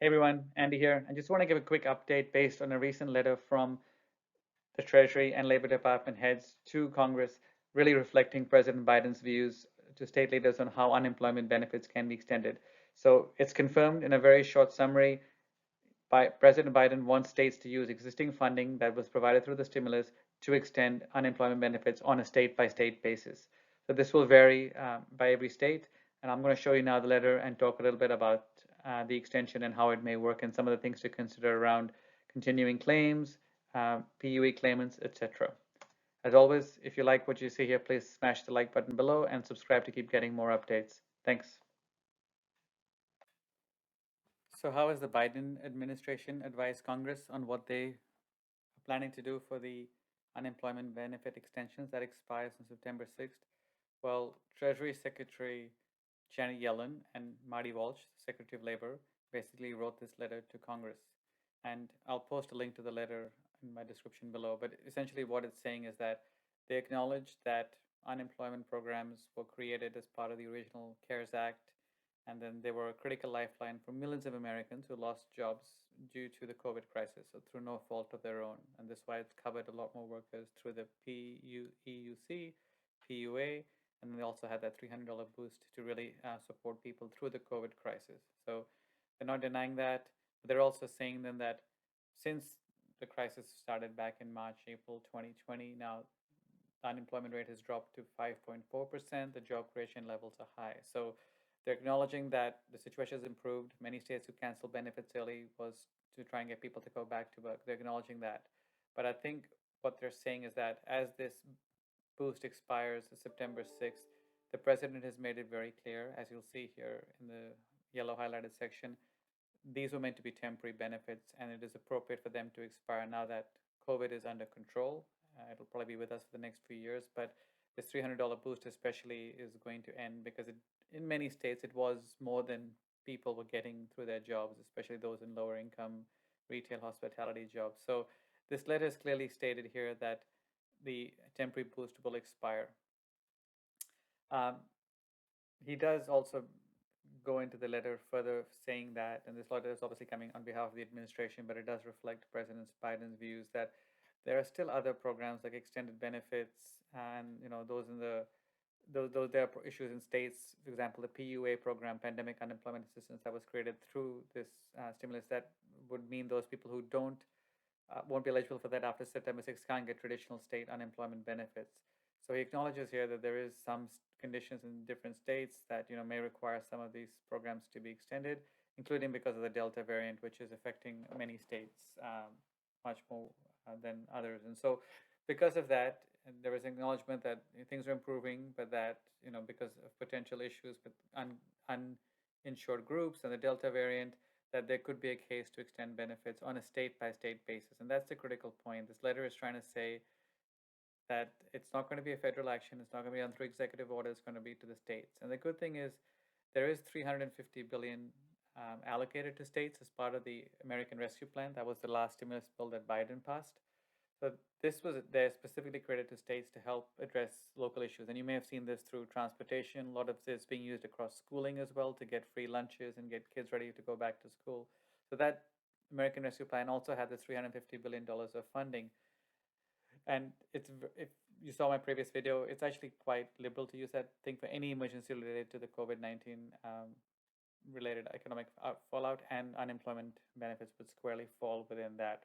Hey everyone, Andy here. I just want to give a quick update based on a recent letter from the Treasury and Labor Department heads to Congress, really reflecting President Biden's views to state leaders on how unemployment benefits can be extended. So it's confirmed in a very short summary by President Biden wants states to use existing funding that was provided through the stimulus to extend unemployment benefits on a state by state basis. So this will vary by every state. And I'm going to show you now the letter and talk a little bit about the extension and how it may work and some of the things to consider around continuing claims, PUE claimants, etc. As always, if you like what you see here, please smash the like button below and subscribe to keep getting more updates. Thanks. So how has the Biden administration advised Congress on what they are planning to do for the unemployment benefit extensions that expires on September 6th? Well, Treasury Secretary Janet Yellen and Marty Walsh, Secretary of Labor, basically wrote this letter to Congress. And I'll post a link to the letter in my description below. But essentially, what it's saying is that they acknowledge that unemployment programs were created as part of the original CARES Act, and then they were a critical lifeline for millions of Americans who lost jobs due to the COVID crisis, so through no fault of their own. And that's why it's covered a lot more workers through the PEUC, PUA, and then they also had that $300 boost to really support people through the COVID crisis. So they're not denying that, but they're also saying then that since the crisis started back in March, April 2020, now the unemployment rate has dropped to 5.4%. The job creation levels are high. So they're acknowledging that the situation has improved. Many states who canceled benefits early was to try and get people to go back to work. They're acknowledging that. But I think what they're saying is that as this boost expires September 6th, the president has made it very clear, as you'll see here in the yellow highlighted section, these were meant to be temporary benefits, and it is appropriate for them to expire now that COVID is under control. It'll probably be with us for the next few years, but this $300 boost especially is going to end because in many states it was more than people were getting through their jobs, especially those in lower income retail hospitality jobs. So this letter is clearly stated here that the temporary boost will expire. Um, he does also go into the letter further saying that, and this letter is obviously coming on behalf of the administration, but it does reflect President Biden's views that there are still other programs like extended benefits and those in the those there are issues in states, for example, the PUA program, pandemic unemployment assistance, that was created through this stimulus, that would mean those people who don't won't be eligible for that after September 6th can't get traditional state unemployment benefits. So he acknowledges here that there is some conditions in different states that may require some of these programs to be extended, including because of the Delta variant, which is affecting many states much more than others. And so, because of that, there is acknowledgement that things are improving, but that because of potential issues with uninsured groups and the Delta variant, that there could be a case to extend benefits on a state by state basis. And that's the critical point. This letter is trying to say that it's not going to be a federal action. It's not going to be on through executive order. It's going to be to the states. And the good thing is there is $350 billion allocated to states as part of the American Rescue Plan. That was the last stimulus bill that Biden passed. So this was there specifically created to states to help address local issues. And you may have seen this through transportation. A lot of this being used across schooling as well to get free lunches and get kids ready to go back to school. So that American Rescue Plan also had this $350 billion of funding. And if you saw my previous video, it's actually quite liberal to use that thing for any emergency related to the COVID-19 related economic fallout, and unemployment benefits would squarely fall within that.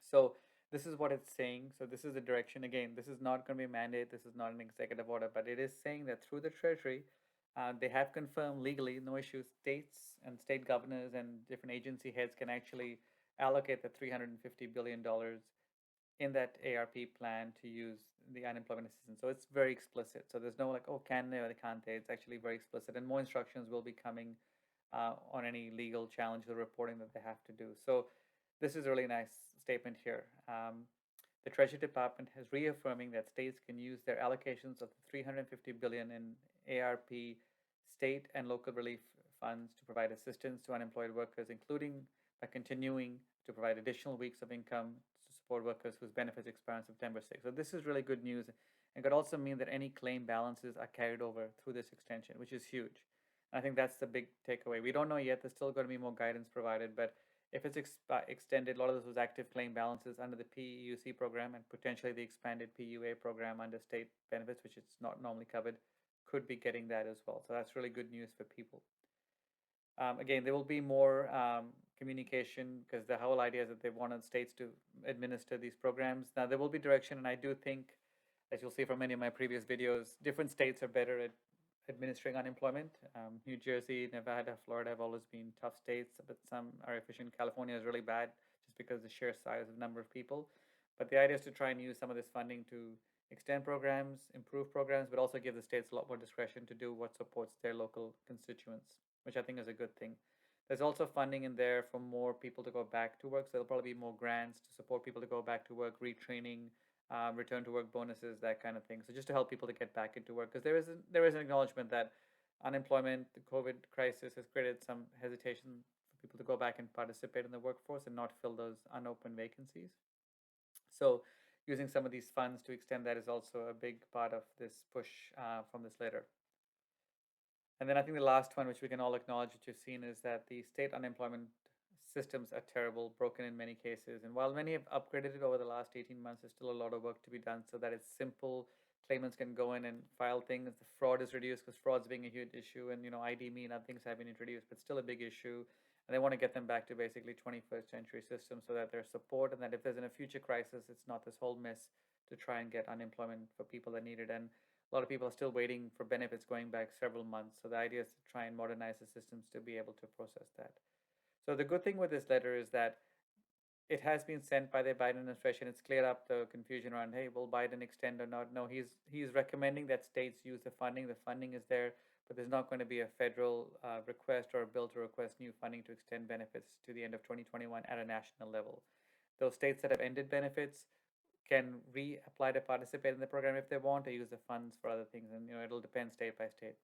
So this is what it's saying. So this is the direction. Again, this is not going to be a mandate. This is not an executive order, but it is saying that through the Treasury, they have confirmed legally, no issues, states and state governors and different agency heads can actually allocate the $350 billion in that ARP plan to use the unemployment assistance. So it's very explicit. So there's no like, oh, can they or they can't they? It's actually very explicit. And more instructions will be coming on any legal challenge or reporting that they have to do. So this is a really nice statement here. The Treasury Department is reaffirming that states can use their allocations of the $350 billion in ARP state and local relief funds to provide assistance to unemployed workers, including by continuing to provide additional weeks of income to support workers whose benefits expire on September 6th. So this is really good news, and could also mean that any claim balances are carried over through this extension, which is huge. I think that's the big takeaway. We don't know yet. There's still going to be more guidance provided, but if it's extended, a lot of this was active claim balances under the PEUC program and potentially the expanded PUA program under state benefits, which it's not normally covered, could be getting that as well. So that's really good news for people. Again, there will be more communication because the whole idea is that they wanted states to administer these programs. Now, there will be direction, and I do think, as you'll see from many of my previous videos, different states are better at administering unemployment. New Jersey, Nevada, Florida have always been tough states, but some are efficient. California is really bad just because of the sheer size of number of people. But the idea is to try and use some of this funding to extend programs, improve programs, but also give the states a lot more discretion to do what supports their local constituents, which I think is a good thing. There's also funding in there for more people to go back to work. So there'll probably be more grants to support people to go back to work, retraining, return to work bonuses, that kind of thing. So just to help people to get back into work, because there is an acknowledgement that unemployment, the COVID crisis has created some hesitation for people to go back and participate in the workforce and not fill those unopened vacancies. So using some of these funds to extend that is also a big part of this push from this letter. And then I think the last one, which we can all acknowledge, which you've seen, is that the state unemployment systems are terrible, broken in many cases. And while many have upgraded it over the last 18 months, there's still a lot of work to be done so that it's simple. Claimants can go in and file things. The fraud is reduced because fraud's being a huge issue, and ID me and other things have been introduced, but still a big issue. And they want to get them back to basically 21st century systems so that there's support, and that if there's in a future crisis, it's not this whole mess to try and get unemployment for people that need it. And a lot of people are still waiting for benefits going back several months. So the idea is to try and modernize the systems to be able to process that. So the good thing with this letter is that it has been sent by the Biden administration. It's cleared up the confusion around, hey, will Biden extend or not? No, he's recommending that states use the funding. The funding is there, but there's not going to be a federal request or a bill to request new funding to extend benefits to the end of 2021 at a national level. Those states that have ended benefits can reapply to participate in the program if they want to use the funds for other things, and it'll depend state by state.